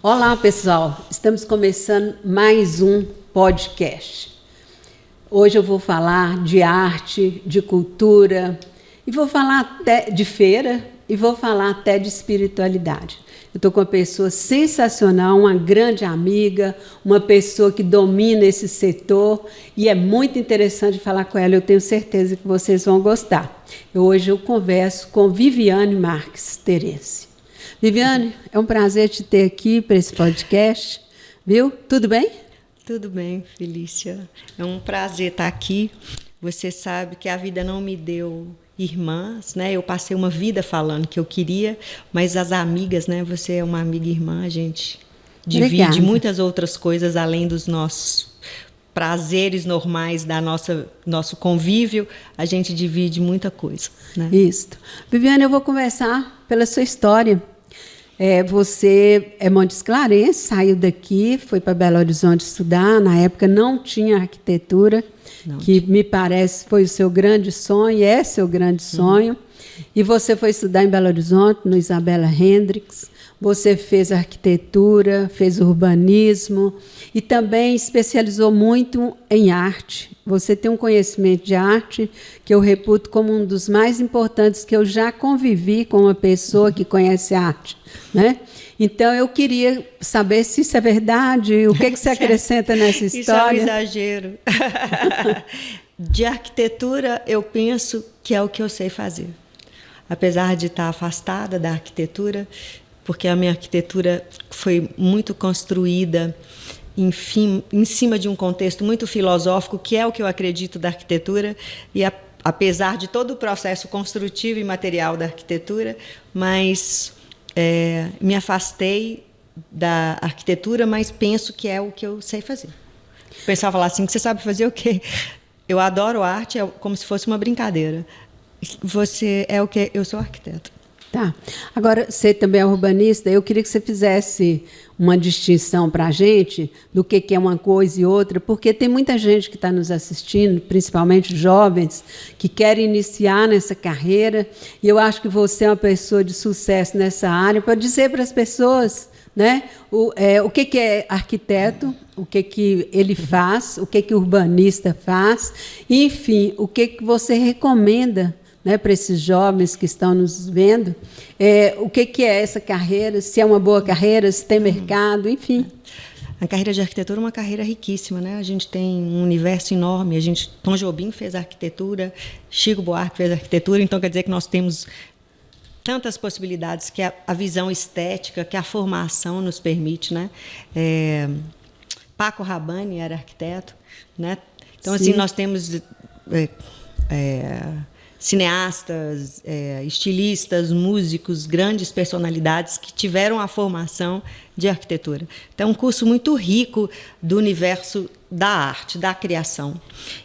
Olá, pessoal. Estamos começando mais um podcast. Hoje eu vou falar de arte, de cultura, e vou falar até de feira, e vou falar até de espiritualidade. Eu estou com uma pessoa sensacional, uma grande amiga, uma pessoa que domina esse setor, e é muito interessante falar com ela. Eu tenho certeza que vocês vão gostar. Hoje eu converso com Viviane Marques Terence. Viviane, é um prazer te ter aqui para esse podcast, viu? Tudo bem? Tudo bem, Felícia. É um prazer estar aqui. Você sabe que a vida não me deu irmãs, né? Eu passei uma vida falando que eu queria, mas as amigas, né? Você é uma amiga irmã, a gente divide muitas outras coisas além dos nossos prazeres normais da nosso convívio, a gente divide muita coisa, né? Isso. Viviane, eu vou começar pela sua história. Você é Montes Clarence, saiu daqui, foi para Belo Horizonte estudar. Na época não tinha arquitetura, que me parece foi o seu grande sonho, é seu grande sonho. E você foi estudar em Belo Horizonte, no Isabella Hendricks. Você fez arquitetura, fez urbanismo e também especializou muito em arte. Você tem um conhecimento de arte que eu reputo como um dos mais importantes, que eu já convivi com uma pessoa que conhece arte, né? Então, eu queria saber se isso é verdade, o que você acrescenta nessa história. Isso é um exagero. De arquitetura, eu penso que é o que eu sei fazer. Apesar de estar afastada da arquitetura, porque a minha arquitetura foi muito construída em cima de um contexto muito filosófico, que é o que eu acredito da arquitetura, e apesar de todo o processo construtivo e material da arquitetura, mas me afastei da arquitetura, mas penso que é o que eu sei fazer. O pessoal fala assim, você sabe fazer o quê? Eu adoro arte, é como se fosse uma brincadeira. Você é o quê? Eu sou arquiteta. Tá. Agora, você também é urbanista, eu queria que você fizesse uma distinção para a gente do que é uma coisa e outra, porque tem muita gente que está nos assistindo, principalmente jovens, que querem iniciar nessa carreira, e eu acho que você é uma pessoa de sucesso nessa área, para dizer para as pessoas, né, o que é arquiteto, o que ele faz, o que o urbanista faz, e, enfim, o que você recomenda, né, para esses jovens que estão nos vendo, o que é essa carreira, se é uma boa carreira, se tem mercado, enfim. A carreira de arquitetura é uma carreira riquíssima, né? A gente tem um universo enorme. Tom Jobim fez arquitetura, Chico Buarque fez arquitetura, então quer dizer que nós temos tantas possibilidades que a visão estética, que a formação nos permite, né? Paco Rabanne era arquiteto, né? Então, assim, nós temos cineastas, estilistas, músicos, grandes personalidades que tiveram a formação de arquitetura. Então, é um curso muito rico do universo da arte, da criação,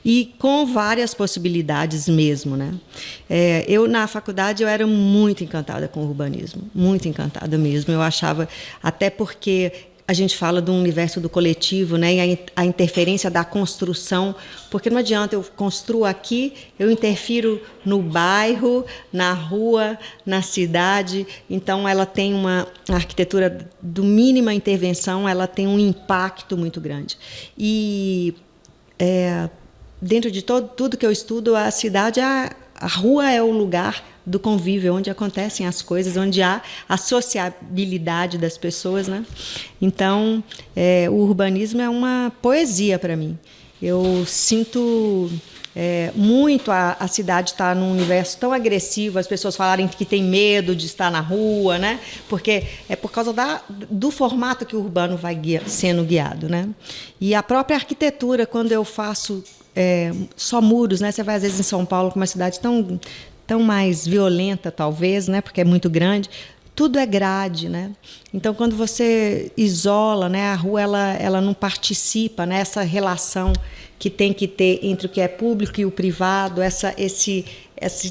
e com várias possibilidades mesmo, né? Eu, na faculdade, eu era muito encantada com o urbanismo, muito encantada mesmo. Eu achava, até porque a gente fala do universo do coletivo, né, e a interferência da construção, porque não adianta eu construo aqui, eu interfiro no bairro, na rua, na cidade. Então, ela tem a arquitetura do mínima intervenção, ela tem um impacto muito grande. E dentro de tudo que eu estudo, a cidade, a rua é o lugar do convívio, onde acontecem as coisas, onde há a sociabilidade das pessoas, né? Então, o urbanismo é uma poesia para mim. Eu sinto muito a cidade estar num universo tão agressivo, as pessoas falarem que tem medo de estar na rua, né? Porque é por causa do formato que o urbano vai sendo guiado, né? E a própria arquitetura, quando eu faço só muros, né? Você vai às vezes em São Paulo, que é uma cidade tão mais violenta, talvez, né, porque é muito grande, tudo é grade, né? Então, quando você isola, né, a rua ela não participa, né, essa relação que tem que ter entre o que é público e o privado, esse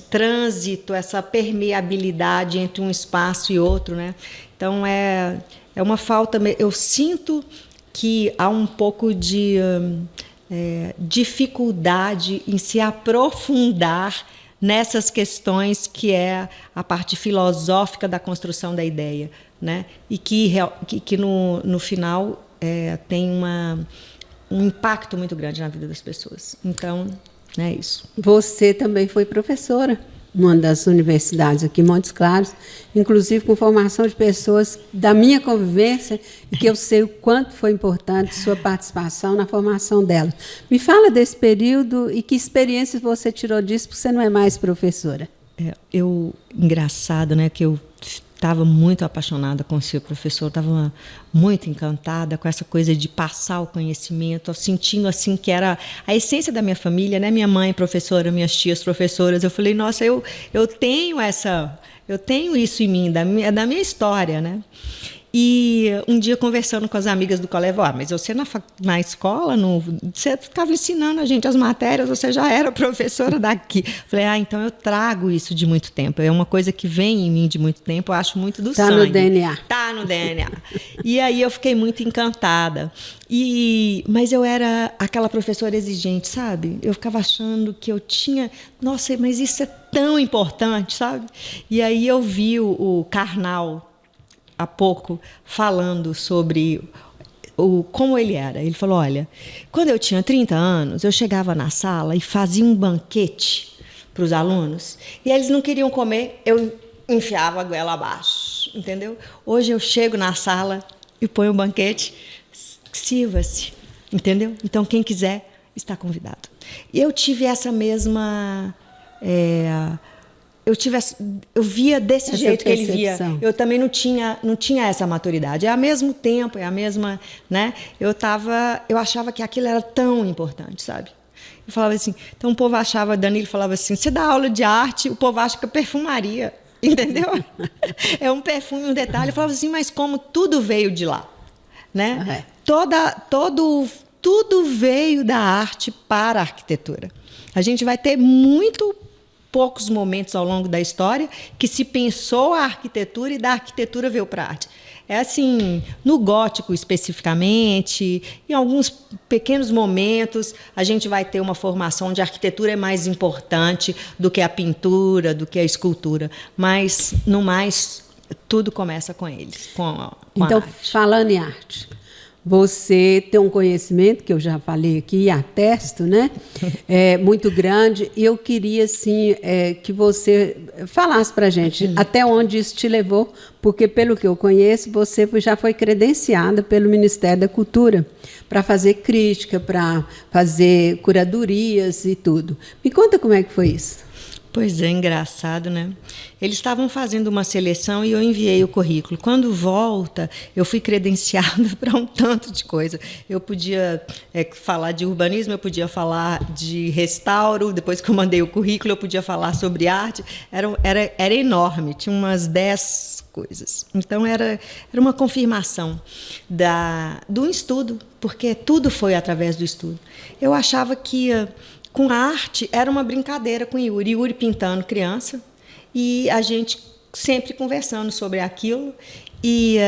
trânsito, essa permeabilidade entre um espaço e outro, né? Então, é uma falta. Eu sinto que há um pouco de dificuldade em se aprofundar nessas questões que é a parte filosófica da construção da ideia. né? E que no final tem um impacto muito grande na vida das pessoas. Então, é isso. Você também foi professora numa das universidades aqui em Montes Claros, inclusive com formação de pessoas da minha convivência, e que eu sei o quanto foi importante sua participação na formação delas. Me fala desse período e que experiências você tirou disso, porque você não é mais professora. Engraçado, né, que eu estava muito apaixonada com ser professor, estava muito encantada com essa coisa de passar o conhecimento, sentindo assim que era a essência da minha família, né? Minha mãe professora, minhas tias professoras. Eu falei, nossa, eu tenho isso em mim, da minha história, né? E um dia, conversando com as amigas do colégio, mas você na escola, você estava ensinando a gente as matérias, você já era professora daqui. Falei, então eu trago isso de muito tempo. É uma coisa que vem em mim de muito tempo, eu acho muito do sangue. Está no DNA. Está no DNA. E aí eu fiquei muito encantada. Mas eu era aquela professora exigente, sabe? Eu ficava achando que eu tinha... Nossa, mas isso é tão importante, sabe? E aí eu vi o Karnal, há pouco, falando sobre como ele era. Ele falou, olha, quando eu tinha 30 anos, eu chegava na sala e fazia um banquete para os alunos, e eles não queriam comer, eu enfiava a goela abaixo, entendeu? Hoje eu chego na sala e ponho um banquete, sirva-se, entendeu? Então, quem quiser está convidado. E eu tive essa mesma... Eu via desse jeito que ele via. Eu também não tinha essa maturidade. É ao mesmo tempo, é a mesma, né? Eu achava que aquilo era tão importante, sabe? Eu falava assim, então o povo achava, Danilo falava assim, você dá aula de arte, o povo acha que é perfumaria, entendeu? É um perfume, um detalhe. Eu falava assim, mas como tudo veio de lá, né? Tudo veio da arte para a arquitetura. A gente vai ter poucos momentos ao longo da história que se pensou a arquitetura e da arquitetura veio para a arte. É assim, no gótico especificamente, em alguns pequenos momentos, a gente vai ter uma formação onde a arquitetura é mais importante do que a pintura, do que a escultura. Mas, no mais, tudo começa com eles, com a arte. Falando em arte, você tem um conhecimento, que eu já falei aqui, e atesto, né? Muito grande. E eu queria, assim, que você falasse para a gente até onde isso te levou, porque, pelo que eu conheço, você já foi credenciada pelo Ministério da Cultura para fazer crítica, para fazer curadorias e tudo. Me conta como é que foi isso. Pois é, engraçado, né? Eles estavam fazendo uma seleção e eu enviei o currículo. Quando volta, eu fui credenciada para um tanto de coisa. Eu podia falar de urbanismo, eu podia falar de restauro, depois que eu mandei o currículo, eu podia falar sobre arte. Era enorme, tinha umas 10 coisas. Então, era uma confirmação do estudo, porque tudo foi através do estudo. Eu achava que... com a arte, era uma brincadeira com Yuri pintando criança, e a gente sempre conversando sobre aquilo. E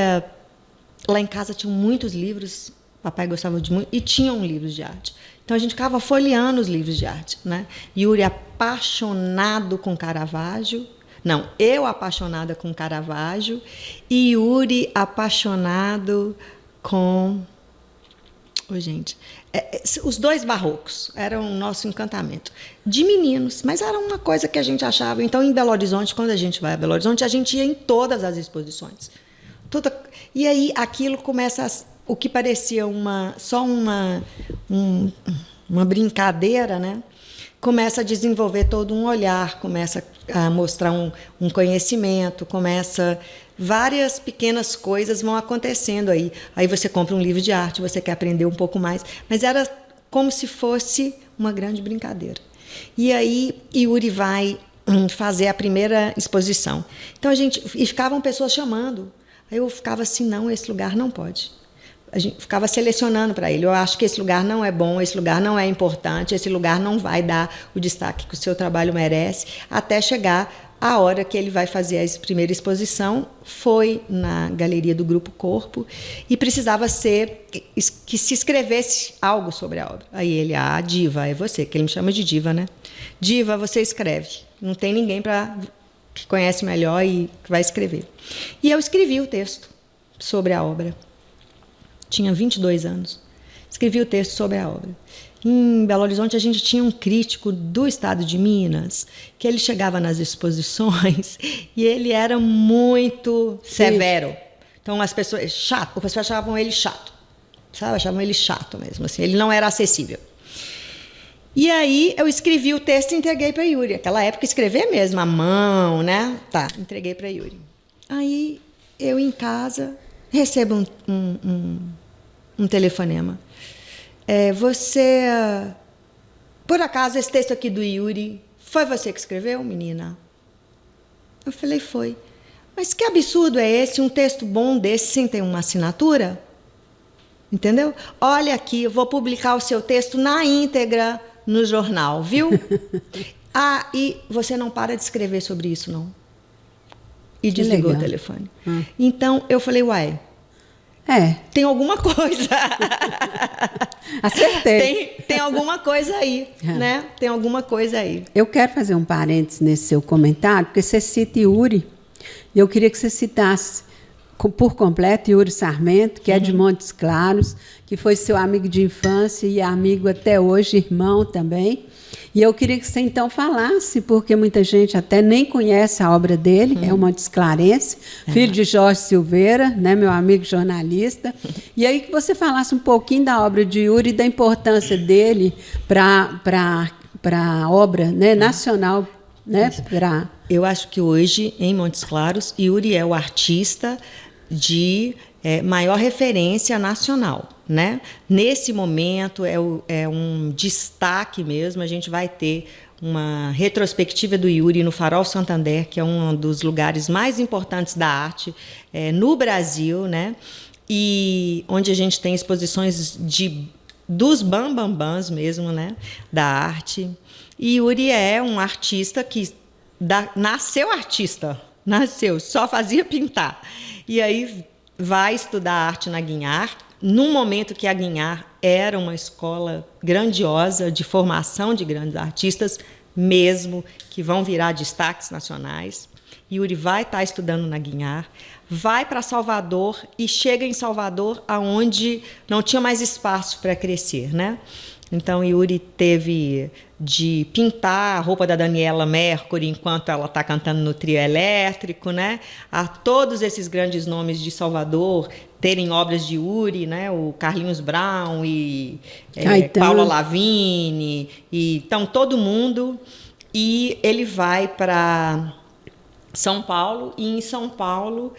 lá em casa tinham muitos livros, papai gostava de muito, e tinham livros de arte. Então a gente ficava folheando os livros de arte, né? Yuri apaixonado com Caravaggio. Não, eu apaixonada com Caravaggio, e Yuri apaixonado com... gente, os dois barrocos eram o nosso encantamento. De meninos, mas era uma coisa que a gente achava. Então, em Belo Horizonte, quando a gente vai a Belo Horizonte, a gente ia em todas as exposições. E aí, aquilo começa o que parecia só uma brincadeira, né? Começa a desenvolver todo um olhar, começa a mostrar um conhecimento, várias pequenas coisas vão acontecendo aí. Aí você compra um livro de arte, você quer aprender um pouco mais, mas era como se fosse uma grande brincadeira. E aí Yuri vai fazer a primeira exposição. Então e ficavam pessoas chamando. Aí eu ficava assim, não, esse lugar não pode. A gente ficava selecionando para ele. Eu acho que esse lugar não é bom, esse lugar não é importante, esse lugar não vai dar o destaque que o seu trabalho merece, até chegar a hora que ele vai fazer a primeira exposição. Foi na galeria do Grupo Corpo e precisava que se escrevesse algo sobre a obra. Aí ele, diva, é você, que ele me chama de diva, né? Diva, você escreve. Não tem ninguém para que conhece melhor e que vai escrever. E eu escrevi o texto sobre a obra. Tinha 22 anos. Escrevi o texto sobre a obra. Em Belo Horizonte, a gente tinha um crítico do estado de Minas, que ele chegava nas exposições e ele era muito severo. Então, as pessoas achavam ele chato, sabe? Achavam ele chato mesmo, assim, ele não era acessível. E aí, eu escrevi o texto e entreguei para Yuri. Naquela época, escrever mesmo, à mão, né? Tá, entreguei para Yuri. Aí, eu em casa, recebo um telefonema. Você, por acaso, esse texto aqui do Yuri, foi você que escreveu, menina? Eu falei, foi. Mas que absurdo é esse, um texto bom desse sem ter uma assinatura? Entendeu? Olha aqui, eu vou publicar o seu texto na íntegra no jornal, viu? E você não para de escrever sobre isso, não. E desligou o telefone. Então, eu falei, uai, tem alguma coisa. Acertei. Tem alguma coisa aí, né? Tem alguma coisa aí. Eu quero fazer um parênteses nesse seu comentário, porque você cita Yuri, e eu queria que você citasse por completo Yuri Sarmento, que é de Montes Claros, que foi seu amigo de infância e amigo até hoje, irmão também. E eu queria que você então falasse, porque muita gente até nem conhece a obra dele, é um Montes Clarense, filho de Jorge Silveira, né, meu amigo jornalista. E aí que você falasse um pouquinho da obra de Yuri e da importância dele para a obra, né, nacional. Né, Eu acho que hoje, em Montes Claros, Yuri é o artista de maior referência nacional. Né? Nesse momento é um destaque mesmo. A gente vai ter uma retrospectiva do Yuri no Farol Santander, que é um dos lugares mais importantes da arte no Brasil, né? E onde a gente tem exposições dos bambambãs mesmo, né? Da arte. E Yuri é um artista que nasceu, só fazia pintar. E aí vai estudar arte na Guinhar, num momento que a Guinhar era uma escola grandiosa de formação de grandes artistas, mesmo, que vão virar destaques nacionais. Yuri vai estar estudando na Guinhar, vai para Salvador e chega em Salvador aonde não tinha mais espaço para crescer, né? Então, Yuri teve de pintar a roupa da Daniela Mercury enquanto ela está cantando no trio elétrico, né? A todos esses grandes nomes de Salvador terem obras de Yuri, né? O Carlinhos Brown e Paula Lavigne, e então todo mundo. E ele vai para São Paulo, e em São Paulo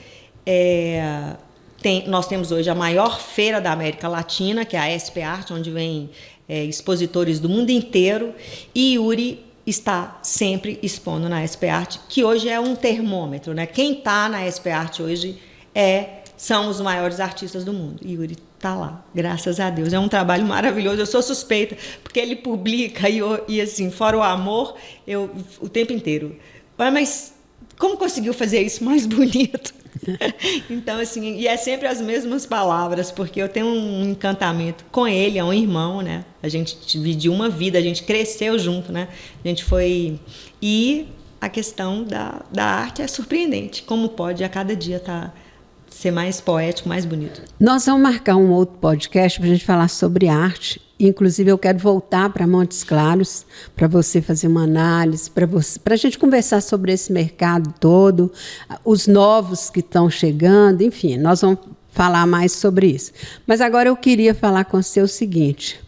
nós temos hoje a maior feira da América Latina, que é a SP Arte, onde vem expositores do mundo inteiro, e Yuri está sempre expondo na SP Arte, que hoje é um termômetro, né? Quem está na SP Arte hoje são os maiores artistas do mundo. E Yuri está lá, graças a Deus. É um trabalho maravilhoso. Eu sou suspeita, porque ele publica e assim, fora o amor, o tempo inteiro. Mas como conseguiu fazer isso mais bonito? Então, assim, e é sempre as mesmas palavras, porque eu tenho um encantamento com ele, é um irmão, né? A gente dividiu uma vida, a gente cresceu junto, né? A gente foi... E a questão da arte é surpreendente, como pode a cada dia ser mais poético, mais bonito. Nós vamos marcar um outro podcast para a gente falar sobre arte. Inclusive, eu quero voltar para Montes Claros, para você fazer uma análise, para a gente conversar sobre esse mercado todo, os novos que estão chegando, enfim, nós vamos falar mais sobre isso. Mas agora eu queria falar com você o seguinte.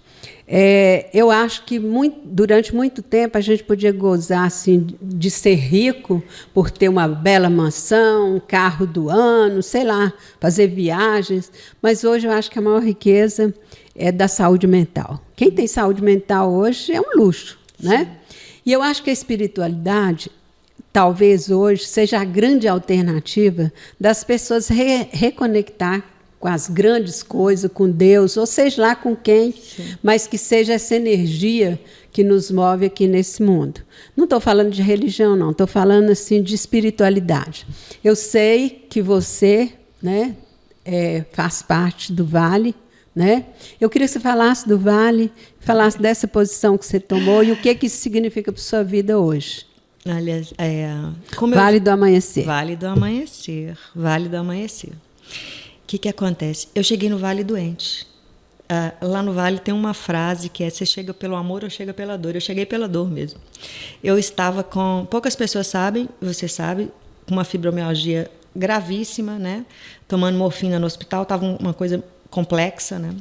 Eu acho que durante muito tempo a gente podia gozar assim, de ser rico por ter uma bela mansão, um carro do ano, sei lá, fazer viagens, mas hoje eu acho que a maior riqueza é da saúde mental. Quem tem saúde mental hoje é um luxo, né? E eu acho que a espiritualidade, talvez hoje, seja a grande alternativa das pessoas reconectar com as grandes coisas, com Deus, ou seja lá com quem, mas que seja essa energia que nos move aqui nesse mundo. Não estou falando de religião, não, estou falando assim, de espiritualidade. Eu sei que você, né, faz parte do Vale, né? Eu queria que você falasse do Vale, falasse dessa posição que você tomou e o que isso significa para a sua vida hoje. Aliás, Vale do Amanhecer. Vale do Amanhecer. Vale do Amanhecer. O que acontece? Eu cheguei no Vale doente. Lá no Vale tem uma frase que é: você chega pelo amor ou chega pela dor? Eu cheguei pela dor mesmo. Eu estava com... Poucas pessoas sabem, você sabe, com uma fibromialgia gravíssima, né? Tomando morfina no hospital, estava uma coisa complexa, né?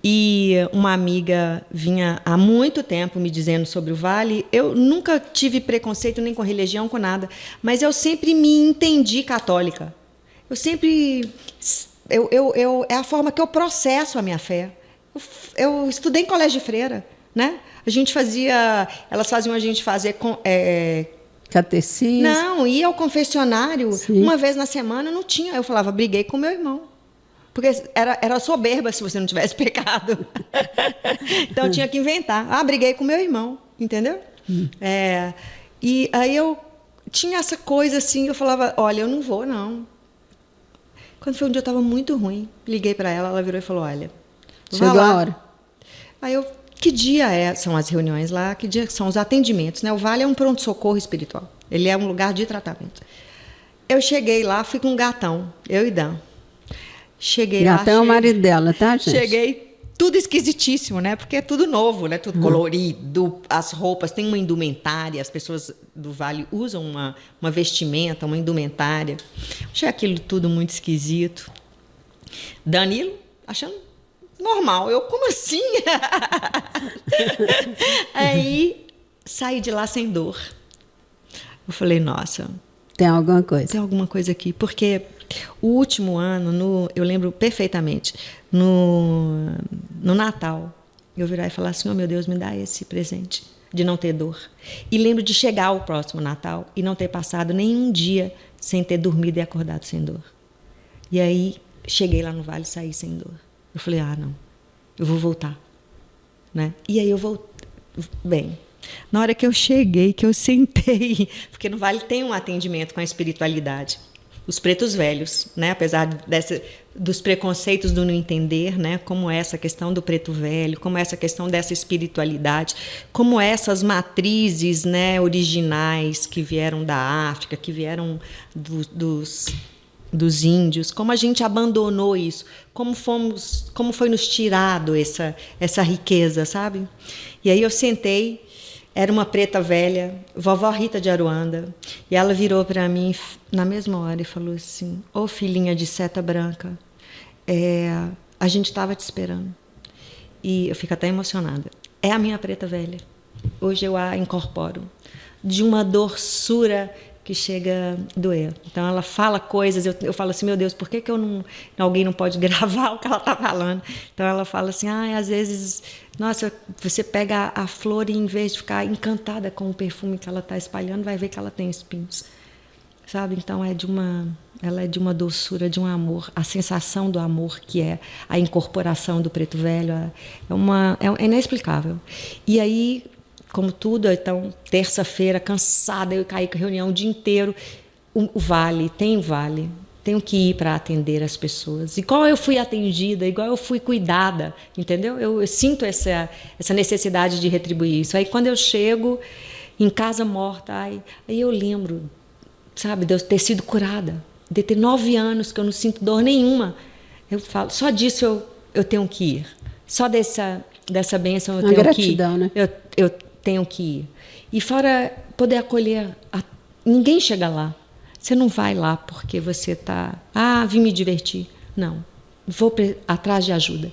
E uma amiga vinha há muito tempo me dizendo sobre o Vale. Eu nunca tive preconceito nem com religião, com nada, mas eu sempre me entendi católica. Eu sempre... é a forma que eu processo a minha fé. Eu estudei em colégio de freira, né? Elas faziam a gente fazer... Catecismo? Não, ia ao confessionário. Sim. Uma vez na semana, não tinha. Eu falava, briguei com meu irmão. Porque era soberba se você não tivesse pecado. Então eu tinha que inventar. Briguei com meu irmão, entendeu? E aí eu tinha essa coisa assim, eu falava, olha, eu não vou, não. Quando foi um dia eu estava muito ruim, liguei para ela, ela virou e falou, olha, chegou a hora. Aí eu, que dia são as reuniões lá, que dia são os atendimentos, né? O Vale é um pronto-socorro espiritual, ele é um lugar de tratamento. Eu cheguei lá, fui com um gatão, eu e Dan. Cheguei lá. Gatão é o marido dela, tá, gente? Cheguei, tudo esquisitíssimo, né? Porque é tudo novo, né? Tudo colorido, as roupas, tem uma indumentária, as pessoas do Vale usam uma vestimenta, uma indumentária. Achei aquilo tudo muito esquisito. Danilo, achando normal. Eu, como assim? Aí, saí de lá sem dor. Eu falei, nossa... Tem alguma coisa. Tem alguma coisa aqui, porque o último ano, eu lembro perfeitamente, no Natal, eu virar e falar assim, oh meu Deus, me dá esse presente de não ter dor. E lembro de chegar ao próximo Natal e não ter passado nenhum dia sem ter dormido e acordado sem dor. E aí, cheguei lá no Vale e saí sem dor. Eu falei, não, eu vou voltar. Né? E aí eu voltei. Bem... Na hora que eu cheguei, que eu sentei, porque no Vale tem um atendimento com a espiritualidade. Os pretos velhos, né? Apesar dos preconceitos do não entender, né? Como essa questão do preto velho, como essa questão dessa espiritualidade, como essas matrizes, né, originais que vieram da África, que vieram dos índios, como a gente abandonou isso, como foi nos tirado essa riqueza, sabe? E aí eu sentei. Era uma preta velha, vovó Rita de Aruanda, e ela virou para mim na mesma hora e falou assim, ô filhinha de seta branca, a gente estava te esperando. E eu fico até emocionada. É a minha preta velha. Hoje eu a incorporo. De uma doçura que chega a doer. Então ela fala coisas, eu falo assim, meu Deus, por que alguém não pode gravar o que ela está falando? Então ela fala assim, às vezes, nossa, você pega a flor e em vez de ficar encantada com o perfume que ela está espalhando, vai ver que ela tem espinhos. Sabe? Então ela é de uma doçura, de um amor, a sensação do amor que é a incorporação do preto velho, é inexplicável. E aí, como tudo, então, terça-feira, cansada, eu caí com a reunião o dia inteiro. O Vale, tenho que ir para atender as pessoas. Igual eu fui atendida, igual eu fui cuidada, entendeu? Eu sinto essa necessidade de retribuir isso. Aí, quando eu chego em casa morta, aí eu lembro, sabe, de eu ter sido curada, de ter 9 anos que eu não sinto dor nenhuma. Eu falo, só disso eu tenho que ir. Só dessa bênção eu tenho gratidão, que ir. Né? Eu tenho que ir. E fora poder acolher, ninguém chega lá. Você não vai lá porque você está... vim me divertir. Não. Vou atrás de ajuda.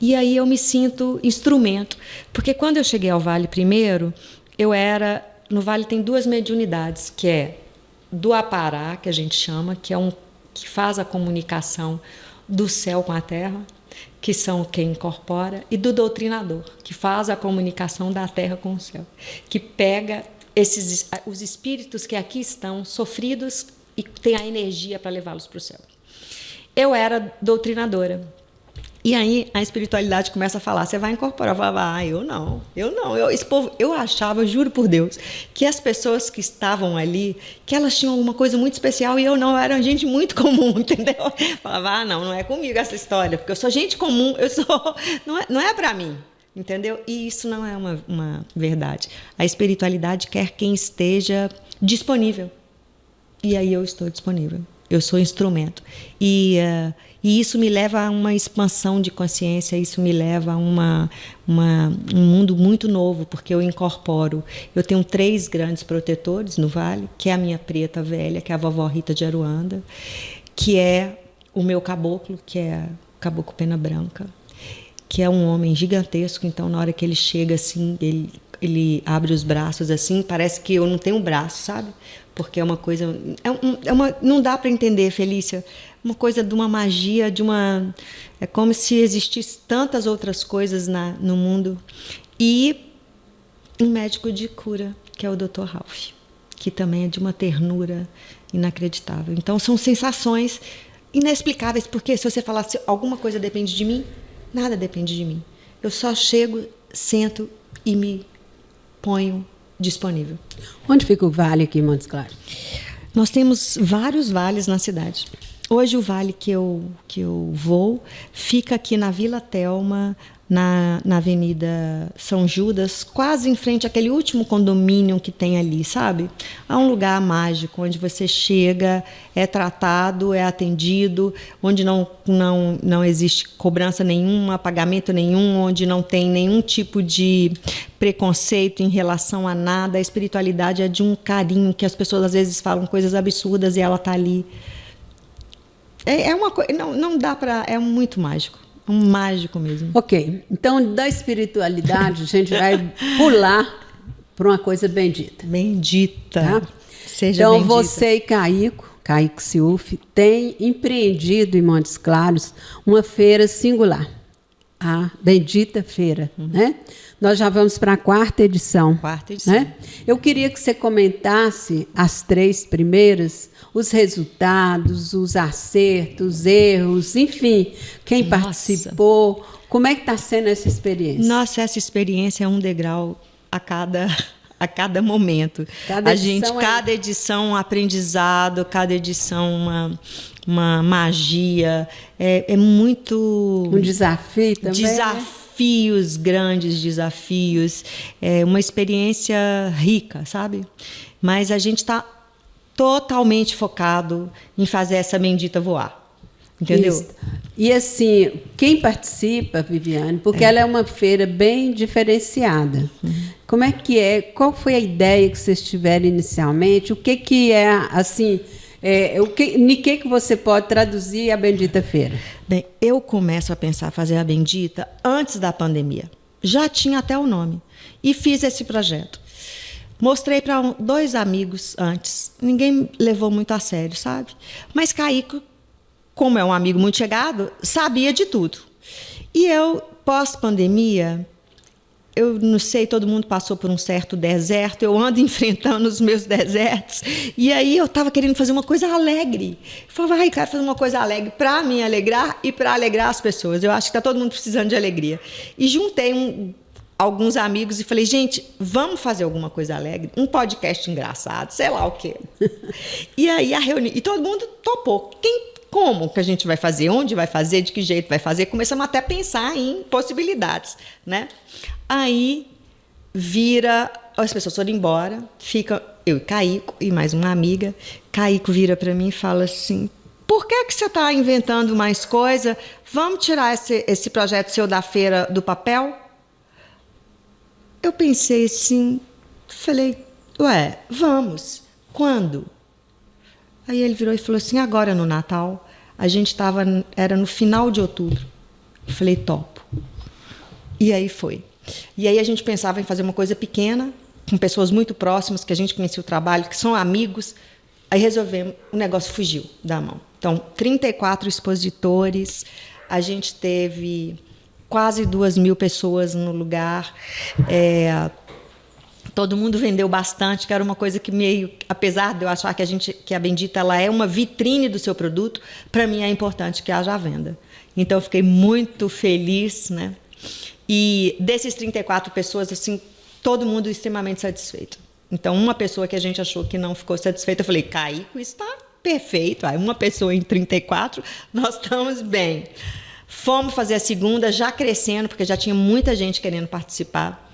E aí eu me sinto instrumento. Porque quando eu cheguei ao Vale primeiro, no Vale tem 2 mediunidades, que é do Apará, que a gente chama, que faz a comunicação do céu com a terra, que são quem incorpora, e do doutrinador, que faz a comunicação da terra com o céu, que pega os espíritos que aqui estão sofridos e tem a energia para levá-los para o céu. Eu era doutrinadora. E aí a espiritualidade começa a falar, você vai incorporar? Eu falava, eu não. Esse povo, eu achava, juro por Deus, que as pessoas que estavam ali, que elas tinham alguma coisa muito especial e eu não, era gente muito comum, entendeu? Eu falava, não é comigo essa história, porque eu sou gente comum, não é para mim, entendeu? E isso não é uma verdade. A espiritualidade quer quem esteja disponível. E aí eu estou disponível. Eu sou instrumento. E isso me leva a uma expansão de consciência, isso me leva a um mundo muito novo, porque eu incorporo. Eu tenho 3 grandes protetores no Vale, que é a minha preta velha, que é a vovó Rita de Aruanda, que é o meu caboclo, que é o caboclo Pena Branca, que é um homem gigantesco. Então, na hora que ele chega assim, ele abre os braços assim, parece que eu não tenho braço, sabe? Porque é uma coisa... não dá para entender, Felícia. Uma coisa de uma magia, é como se existissem tantas outras coisas no mundo. E um médico de cura, que é o Dr. Ralph, que também é de uma ternura inacreditável. Então, são sensações inexplicáveis, porque se você falasse alguma coisa depende de mim, nada depende de mim. Eu só chego, sento e me ponho disponível. Onde fica o vale aqui em Montes Claros? Nós temos vários vales na cidade. Hoje o vale que eu vou fica aqui na Vila Telma, na Avenida São Judas, quase em frente àquele último condomínio que tem ali, sabe? Há um lugar mágico onde você chega, é tratado, é atendido, onde não existe cobrança nenhuma, pagamento nenhum, onde não tem nenhum tipo de preconceito em relação a nada. A espiritualidade é de um carinho, que as pessoas às vezes falam coisas absurdas e ela está ali. É uma coisa, não dá para... É muito mágico. Um mágico mesmo. Ok. Então, da espiritualidade, a gente vai pular para uma coisa bendita. Bendita. Tá? Seja então, bendita. você e Caico Ciufi, têm empreendido em Montes Claros uma feira singular. A Bendita Feira, né? Nós já vamos para a 4ª edição. 4ª edição. Né? Eu queria que você comentasse as 3 primeiras, os resultados, os acertos, erros, enfim, quem participou, como é que está sendo essa experiência? Nossa, essa experiência é um degrau a cada momento. Cada edição um aprendizado, cada edição uma magia. É muito... Um desafio também, desafios, né? Grandes desafios. É uma experiência rica, sabe? Mas a gente está totalmente focado em fazer essa bendita voar. Entendeu? Isso. E assim, quem participa, Viviane, porque ela é uma feira bem diferenciada. Como é que é? Qual foi a ideia que vocês tiveram inicialmente? O que é, assim, em que você pode traduzir a Bendita Feira? Bem, eu começo a pensar fazer a Bendita antes da pandemia. Já tinha até o nome. E fiz esse projeto. Mostrei para 2 amigos antes. Ninguém levou muito a sério, sabe? Mas Caico, como é um amigo muito chegado, sabia de tudo. E eu, pós-pandemia, eu não sei, todo mundo passou por um certo deserto, eu ando enfrentando os meus desertos, e aí eu estava querendo fazer uma coisa alegre. Eu falava, eu quero fazer uma coisa alegre para me alegrar e para alegrar as pessoas. Eu acho que está todo mundo precisando de alegria. E juntei alguns amigos e falei, gente, vamos fazer alguma coisa alegre, um podcast engraçado, sei lá o quê. E aí a reunião, e todo mundo topou. Como que a gente vai fazer, onde vai fazer, de que jeito vai fazer, começamos até a pensar em possibilidades, né? Aí as pessoas foram embora, fica eu e Caico e mais uma amiga. Caico vira para mim e fala assim, por que você está inventando mais coisa? Vamos tirar esse projeto seu da feira do papel? Eu pensei assim, falei, vamos, quando? Aí ele virou e falou assim, agora no Natal, era no final de outubro. Eu falei, topo. E aí foi. E aí a gente pensava em fazer uma coisa pequena, com pessoas muito próximas, que a gente conhecia o trabalho, que são amigos. Aí resolvemos, o negócio fugiu da mão. Então, 34 expositores, a gente teve quase 2.000 pessoas no lugar. Todo mundo vendeu bastante, que era uma coisa que meio... Apesar de eu achar que a Bendita ela é uma vitrine do seu produto, para mim é importante que haja venda. Então, eu fiquei muito feliz, né? E desses 34 pessoas, assim, todo mundo extremamente satisfeito. Então, uma pessoa que a gente achou que não ficou satisfeita, eu falei, Caico, está perfeito. Aí, uma pessoa em 34, nós estamos bem. Fomos fazer a segunda, já crescendo, porque já tinha muita gente querendo participar.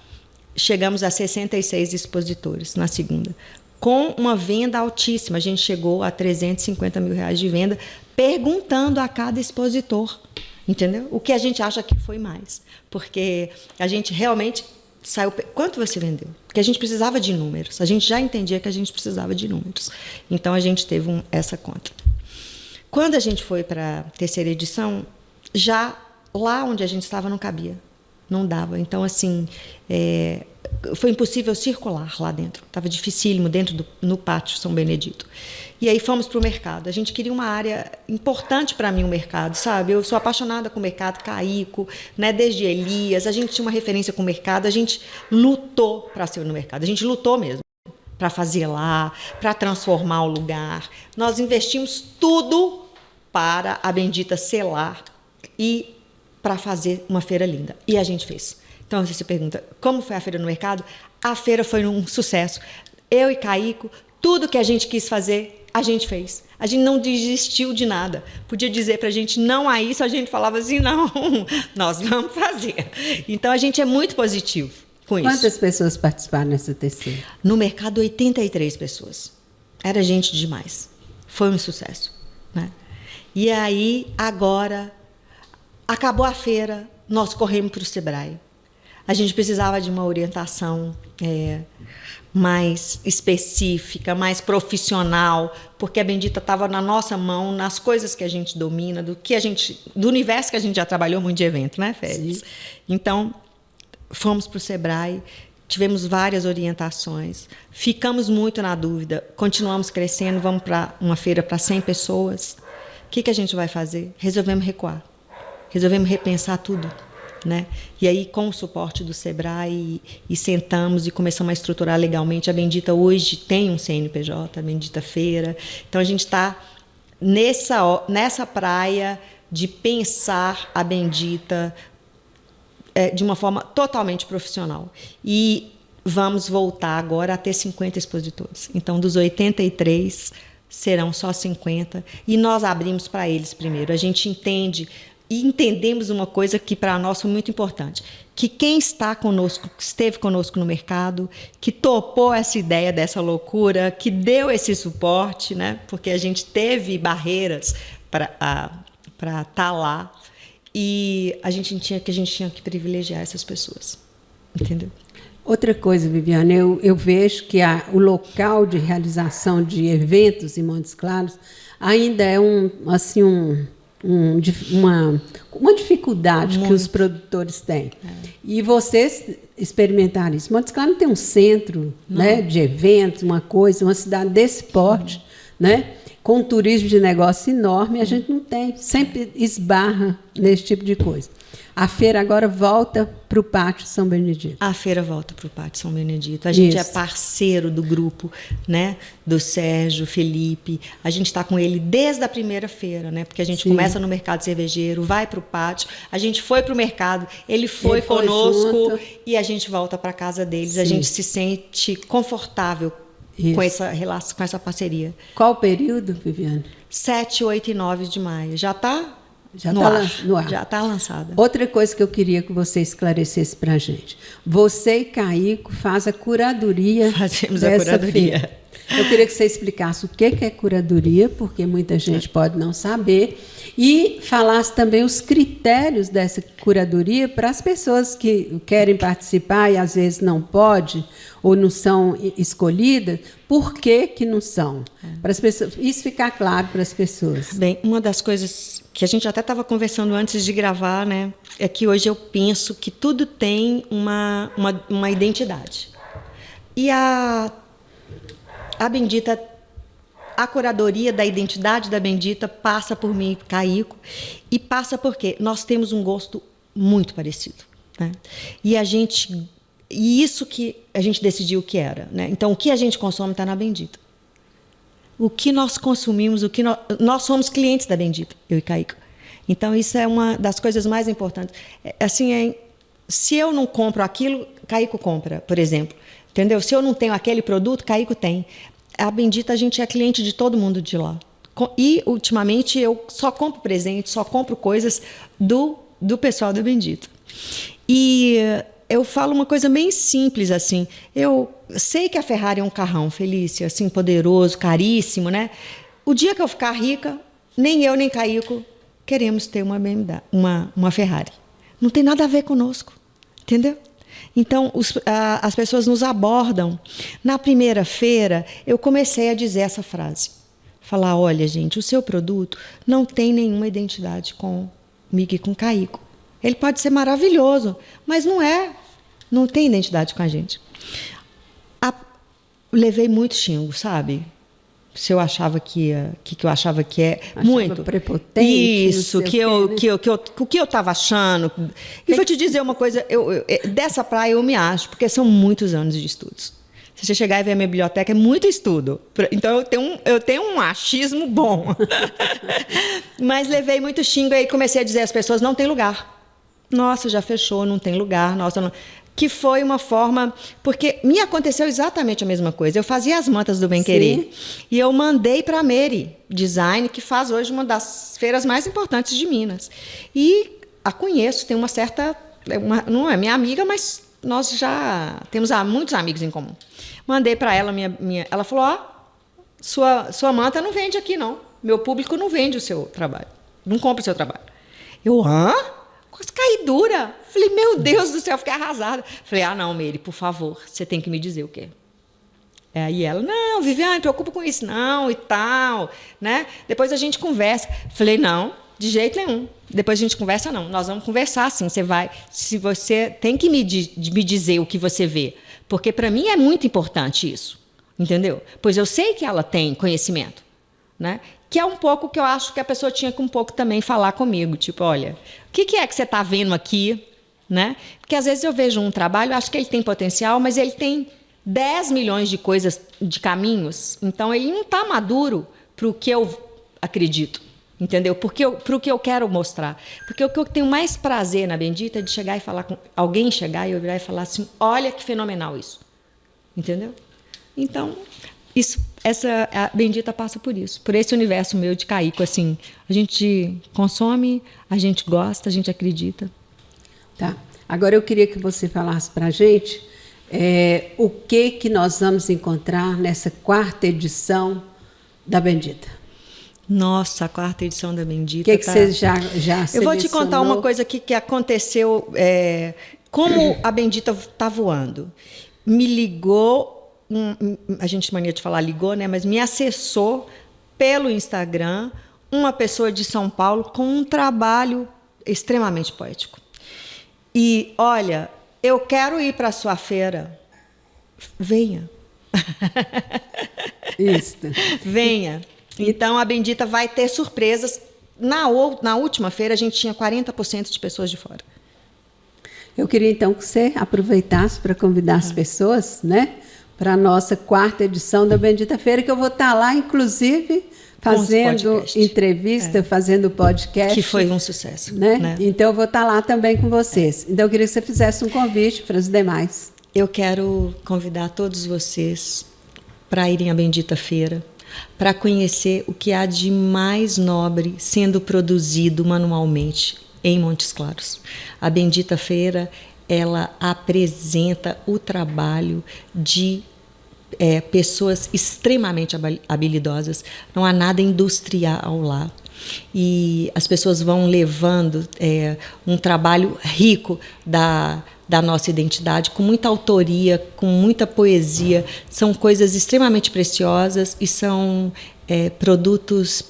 Chegamos a 66 expositores na segunda, com uma venda altíssima. A gente chegou a R$350 mil de venda, perguntando a cada expositor, entendeu? O que a gente acha que foi mais, porque a gente realmente saiu... Quanto você vendeu? Porque a gente precisava de números, a gente já entendia que a gente precisava de números. Então, a gente teve essa conta. Quando a gente foi para a terceira edição, já lá onde a gente estava não cabia, não dava. Então, assim, foi impossível circular lá dentro. Estava dificílimo no pátio São Benedito. E aí fomos para o mercado. A gente queria uma área importante para mim, o mercado, sabe? Eu sou apaixonada com o mercado, Caico, né? Desde Elias. A gente tinha uma referência com o mercado. A gente lutou para ser no mercado. A gente lutou mesmo para fazer lá, para transformar o lugar. Nós investimos tudo para a bendita ser lá e para fazer uma feira linda. E a gente fez. Então, você se pergunta, como foi a feira no mercado? A feira foi um sucesso. Eu e Caico, tudo que a gente quis fazer, a gente fez. A gente não desistiu de nada. Podia dizer para a gente não a isso, a gente falava assim, não, nós vamos fazer. Então, a gente é muito positivo com isso. Quantas pessoas participaram nessa terceira? No mercado, 83 pessoas. Era gente demais. Foi um sucesso, né? E aí, agora, acabou a feira, nós corremos para o Sebrae. A gente precisava de uma orientação mais específica, mais profissional, porque a bendita estava na nossa mão, nas coisas que a gente domina, do universo que a gente já trabalhou muito de evento, né, Félix? Então, fomos para o Sebrae, tivemos várias orientações, ficamos muito na dúvida, continuamos crescendo, vamos para uma feira para 100 pessoas. O que a gente vai fazer? Resolvemos recuar, resolvemos repensar tudo, né? E aí, com o suporte do Sebrae, e sentamos e começamos a estruturar legalmente. A Bendita hoje tem um CNPJ, a Bendita Feira. Então, a gente está nessa praia de pensar a Bendita de uma forma totalmente profissional. E vamos voltar agora a ter 50 expositores. Então, dos 83... serão só 50, e nós abrimos para eles primeiro. A gente entende e entendemos uma coisa que para nós foi muito importante, que quem está conosco, esteve conosco no mercado, que topou essa ideia dessa loucura, que deu esse suporte, né? Porque a gente teve barreiras para estar lá, e a gente tinha que privilegiar essas pessoas, entendeu? Outra coisa, Viviane, eu vejo que o local de realização de eventos em Montes Claros ainda é uma dificuldade que os produtores têm. E vocês experimentaram isso. Montes Claros tem um centro, né, de eventos, uma cidade desse porte, né, com um turismo de negócio enorme, a gente não tem, sempre esbarra nesse tipo de coisa. A feira agora volta para o Pátio São Benedito. A feira volta para o Pátio São Benedito. A gente é parceiro do grupo, né, do Sérgio, Felipe. A gente está com ele desde a primeira feira, né, porque a gente começa no mercado cervejeiro, vai para o pátio, a gente foi para o mercado, ele foi conosco e a gente volta para a casa deles. Sim. A gente se sente confortável com essa relação, com essa parceria. Qual o período, Viviane? 7, 8 e 9 de maio. Já está no ar. Já está lançada. Outra coisa que eu queria que você esclarecesse para a gente. Você e Caico fazem a curadoria. Fazemos a curadoria. Feira. Eu queria que você explicasse o que é curadoria, porque muita gente pode não saber, e falasse também os critérios dessa curadoria para as pessoas que querem participar e às vezes não podem ou não são escolhidas, por que não são? Para as pessoas, isso ficar claro para as pessoas. Bem, uma das coisas que a gente até estava conversando antes de gravar, né, é que hoje eu penso que tudo tem uma identidade. E a Bendita, a curadoria da identidade da Bendita passa por mim, Caico, e passa porque nós temos um gosto muito parecido, né? E isso que a gente decidiu que era, né? Então, o que a gente consome está na Bendita. O que nós consumimos, nós somos clientes da Bendita, eu e Caico. Então, isso é uma das coisas mais importantes. Se eu não compro aquilo, Caico compra, por exemplo. Entendeu? Se eu não tenho aquele produto, Caico tem. A Bendita, a gente é cliente de todo mundo de lá. E, ultimamente, eu só compro presente, só compro coisas do pessoal da Bendita. E eu falo uma coisa bem simples, assim. Eu sei que a Ferrari é um carrão, Felícia, assim, poderoso, caríssimo, né? O dia que eu ficar rica, nem eu, nem Caico queremos ter uma BMW, uma Ferrari. Não tem nada a ver conosco, entendeu? Então, as pessoas nos abordam. Na primeira feira, eu comecei a dizer essa frase. Falar, olha, gente, o seu produto não tem nenhuma identidade comigo e com Caico. Ele pode ser maravilhoso, mas não tem identidade com a gente. Levei muito xingo, sabe? Se eu achava que eu achava que achava muito prepotente, isso, o que eu estava achando. E vou te dizer uma coisa, dessa praia eu me acho, porque são muitos anos de estudos. Se você chegar e ver a minha biblioteca, é muito estudo. Então, eu tenho um achismo bom. Mas levei muito xingo e aí comecei a dizer às pessoas, não tem lugar. Nossa, já fechou, não tem lugar. Nossa, não... Que foi uma forma... Porque me aconteceu exatamente a mesma coisa. Eu fazia as mantas do Bem Querer. E eu mandei para a Mary Design, que faz hoje uma das feiras mais importantes de Minas. E a conheço, tem uma certa... não é minha amiga, mas nós já temos muitos amigos em comum. Mandei para ela, ela falou, sua manta não vende aqui, não. Meu público não vende o seu trabalho. Não compra o seu trabalho. Eu, com as caiduras. Falei, meu Deus do céu, fiquei arrasada. Falei, não, Mary, por favor, você tem que me dizer o quê? Aí ela, não, Viviane, não preocupa com isso não e tal, né? Depois a gente conversa. Falei, não, de jeito nenhum. Depois a gente conversa, não. Nós vamos conversar, sim. Se você tem que me dizer o que você vê. Porque para mim é muito importante isso, entendeu? Pois eu sei que ela tem conhecimento, né? Que é um pouco que eu acho que a pessoa tinha que um pouco também falar comigo, tipo, olha, o que é que você está vendo aqui, né? Porque às vezes eu vejo um trabalho, acho que ele tem potencial, mas ele tem 10 milhões de coisas, de caminhos, então ele não está maduro para o que eu acredito, entendeu? Para o que eu quero mostrar. Porque o que eu tenho mais prazer na Bendita é de chegar e falar com alguém, chegar e eu virar e falar assim, olha que fenomenal isso, entendeu? Então, a Bendita passa por isso, por esse universo meu de Caico, assim, a gente consome, a gente gosta, a gente acredita. Tá. Agora eu queria que você falasse para a gente o que nós vamos encontrar nessa 4ª edição da Bendita. Nossa, a 4ª edição da Bendita. O que você já Eu vou te contar uma coisa aqui que aconteceu, como a Bendita está voando. Me ligou, a gente mania de falar ligou, né? Mas me acessou pelo Instagram uma pessoa de São Paulo com um trabalho extremamente poético. E, olha, eu quero ir para a sua feira. Venha. Isso. Venha. Então, a Bendita vai ter surpresas. Na última feira, a gente tinha 40% de pessoas de fora. Eu queria, então, que você aproveitasse para convidar as pessoas, né, para a nossa 4ª edição da Bendita Feira, que eu vou estar lá, inclusive, fazendo entrevista, fazendo podcast. Que foi um sucesso. Né? Então, eu vou estar lá também com vocês. Então, eu queria que você fizesse um convite para os demais. Eu quero convidar todos vocês para irem à Bendita Feira, para conhecer o que há de mais nobre sendo produzido manualmente em Montes Claros. A Bendita Feira, ela apresenta o trabalho de pessoas extremamente habilidosas, não há nada industrial lá. E as pessoas vão levando um trabalho rico da nossa identidade, com muita autoria, com muita poesia. São coisas extremamente preciosas e são produtos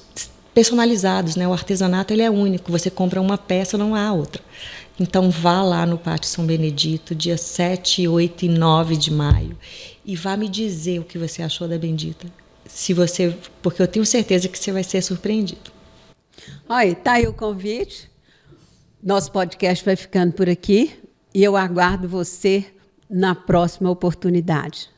personalizados, né? O artesanato ele é único, você compra uma peça, não há outra. Então vá lá no Pátio São Benedito, dia 7, 8 e 9 de maio, e vá me dizer o que você achou da Bendita. Porque eu tenho certeza que você vai ser surpreendido. Olha, está aí o convite. Nosso podcast vai ficando por aqui e eu aguardo você na próxima oportunidade.